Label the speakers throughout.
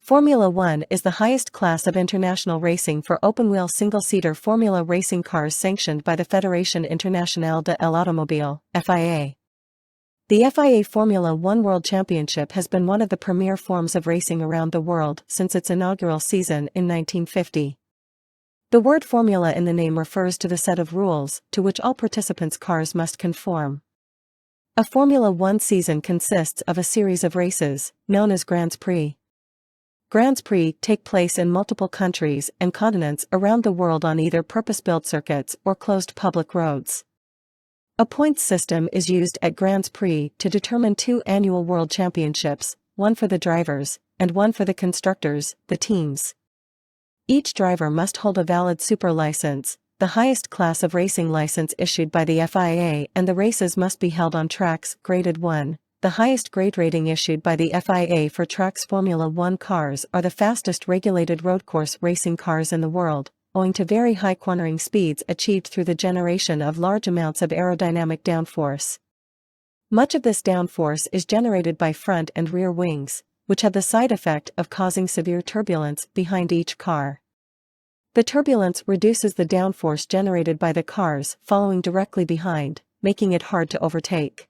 Speaker 1: Formula One is the highest class of international racing for open-wheel single-seater Formula racing cars sanctioned by the Fédération Internationale de l'Automobile, FIA. The FIA Formula One World Championship has been one of the premier forms of racing around the world since its inaugural season in 1950. The word formula in the name refers to the set of rules to which all participants' cars must conform. A Formula One season consists of a series of races, known as Grands Prix. Grands Prix take place in multiple countries and continents around the world on either purpose-built circuits or closed public roads. A points system is used at Grands Prix to determine two annual world championships, one for the drivers, and one for the constructors, the teams. Each driver must hold a valid super license, the highest class of racing license issued by the FIA, and the races must be held on tracks graded 1. The highest grade rating issued by the FIA for tracks Formula One cars are the fastest regulated road course racing cars in the world, owing to very high cornering speeds achieved through the generation of large amounts of aerodynamic downforce. Much of this downforce is generated by front and rear wings, which have the side effect of causing severe turbulence behind each car. The turbulence reduces the downforce generated by the cars following directly behind, making it hard to overtake.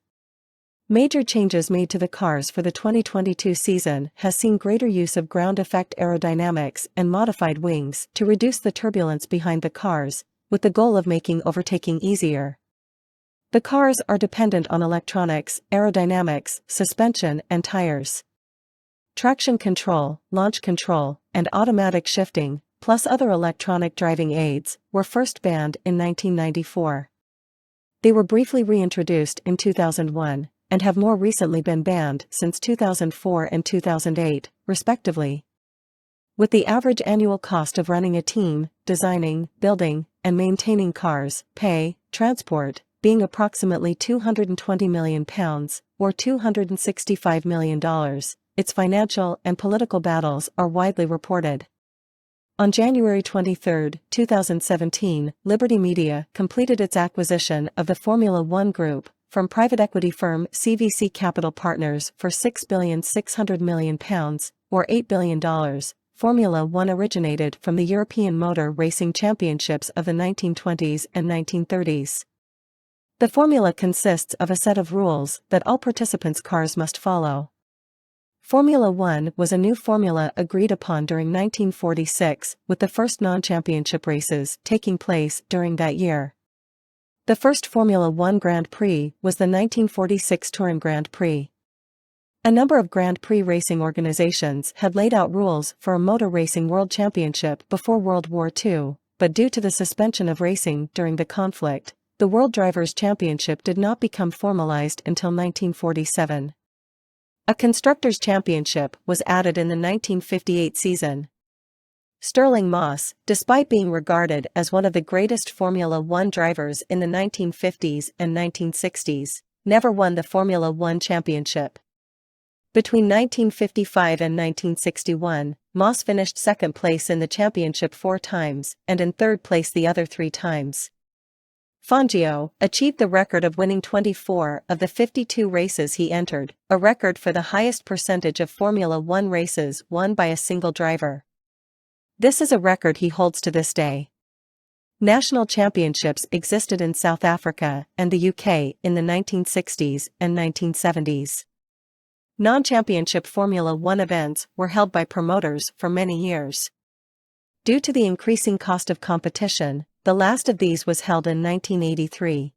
Speaker 1: Major changes made to the cars for the 2022 season has seen greater use of ground effect aerodynamics and modified wings to reduce the turbulence behind the cars, with the goal of making overtaking easier. The cars are dependent on electronics, aerodynamics, suspension, and tires. Traction control, launch control, and automatic shifting, plus other electronic driving aids, were first banned in 1994. They were briefly reintroduced in 2001. And have more recently been banned since 2004 and 2008, respectively. With the average annual cost of running a team, designing, building, and maintaining cars, transport, being approximately £220 million, or $265 million, its financial and political battles are widely reported. On January 23, 2017, Liberty Media completed its acquisition of the Formula One Group from private equity firm CVC Capital Partners for £6.6 billion, or $8 billion. Formula One originated from the European Motor Racing Championships of the 1920s and 1930s. The formula consists of a set of rules that all participants' cars must follow. Formula One was a new formula agreed upon during 1946, with the first non-championship races taking place during that year. The first Formula One Grand Prix was the 1946 Turin Grand Prix. A number of Grand Prix racing organizations had laid out rules for a motor racing world championship before World War II, but due to the suspension of racing during the conflict, the World Drivers' Championship did not become formalized until 1947. A Constructors' Championship was added in the 1958 season. Stirling Moss, despite being regarded as one of the greatest Formula One drivers in the 1950s and 1960s, never won the Formula One championship. Between 1955 and 1961, Moss finished second place in the championship 4 times and in third place the other 3 times. Fangio achieved the record of winning 24 of the 52 races he entered, a record for the highest percentage of Formula One races won by a single driver. This is a record he holds to this day. National championships existed in South Africa and the UK in the 1960s and 1970s. Non-championship Formula One events were held by promoters for many years. Due to the increasing cost of competition, the last of these was held in 1983.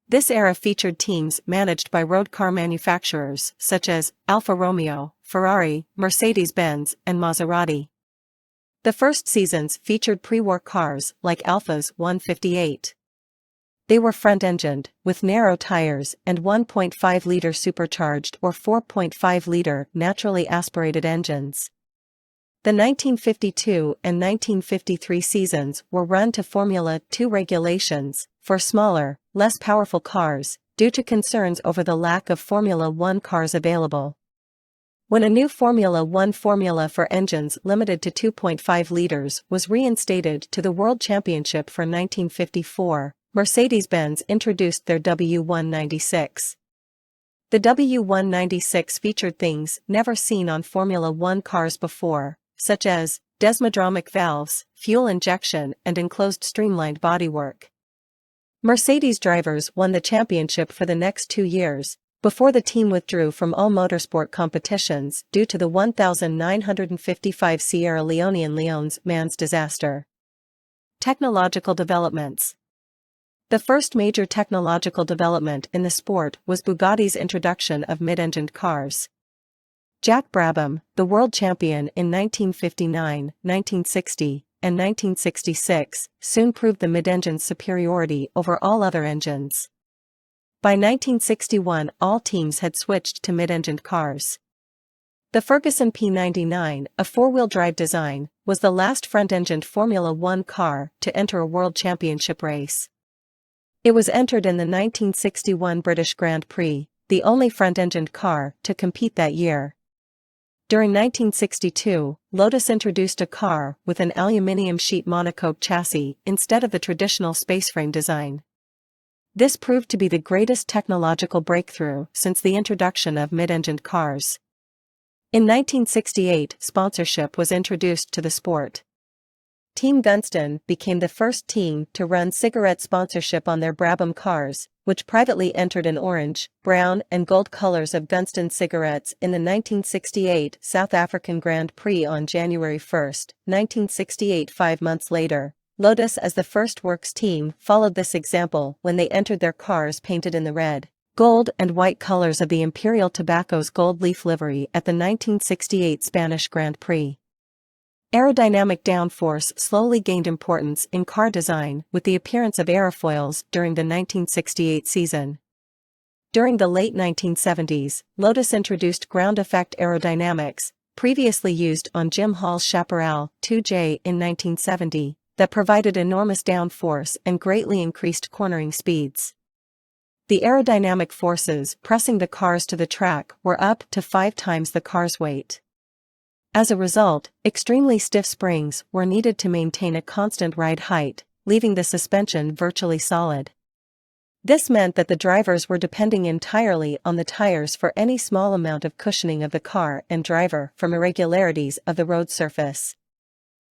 Speaker 1: This era featured teams managed by road car manufacturers such as Alfa Romeo, Ferrari, Mercedes-Benz, and Maserati. The first seasons featured pre-war cars like Alfa's 158. They were front-engined, with narrow tires and 1.5-liter supercharged or 4.5-liter naturally aspirated engines. The 1952 and 1953 seasons were run to Formula 2 regulations for smaller, less powerful cars, due to concerns over the lack of Formula One cars available. When a new Formula One formula for engines limited to 2.5 liters was reinstated to the World Championship for 1954, Mercedes-Benz introduced their W196. The W196 featured things never seen on Formula One cars before, such as desmodromic valves, fuel injection, and enclosed streamlined bodywork. Mercedes drivers won the championship for the next 2 years, before the team withdrew from all motorsport competitions due to the 1955 Sierra Leonean Lyons Mans disaster. Technological developments. The first major technological development in the sport was Bugatti's introduction of mid-engined cars. Jack Brabham, the world champion in 1959, 1960, and 1966, soon proved the mid-engine's superiority over all other engines. By 1961, all teams had switched to mid-engined cars. The Ferguson P99, a four-wheel drive design, was the last front-engined Formula One car to enter a world championship race. It was entered in the 1961 British Grand Prix, the only front-engined car to compete that year. During 1962, Lotus introduced a car with an aluminium sheet monocoque chassis instead of the traditional spaceframe design. This proved to be the greatest technological breakthrough since the introduction of mid-engined cars. In 1968, sponsorship was introduced to the sport. Team Gunston became the first team to run cigarette sponsorship on their Brabham cars, which privately entered in orange, brown, and gold colors of Gunston cigarettes in the 1968 South African Grand Prix on January 1, 1968. 5 months later, Lotus as the first works team followed this example when they entered their cars painted in the red, gold, and white colors of the Imperial Tobacco's gold leaf livery at the 1968 Spanish Grand Prix. Aerodynamic downforce slowly gained importance in car design with the appearance of aerofoils during the 1968 season. During the late 1970s, Lotus introduced ground effect aerodynamics, previously used on Jim Hall's Chaparral 2J in 1970, that provided enormous downforce and greatly increased cornering speeds. The aerodynamic forces pressing the cars to the track were up to 5 times the car's weight. As a result, extremely stiff springs were needed to maintain a constant ride height, leaving the suspension virtually solid. This meant that the drivers were depending entirely on the tires for any small amount of cushioning of the car and driver from irregularities of the road surface.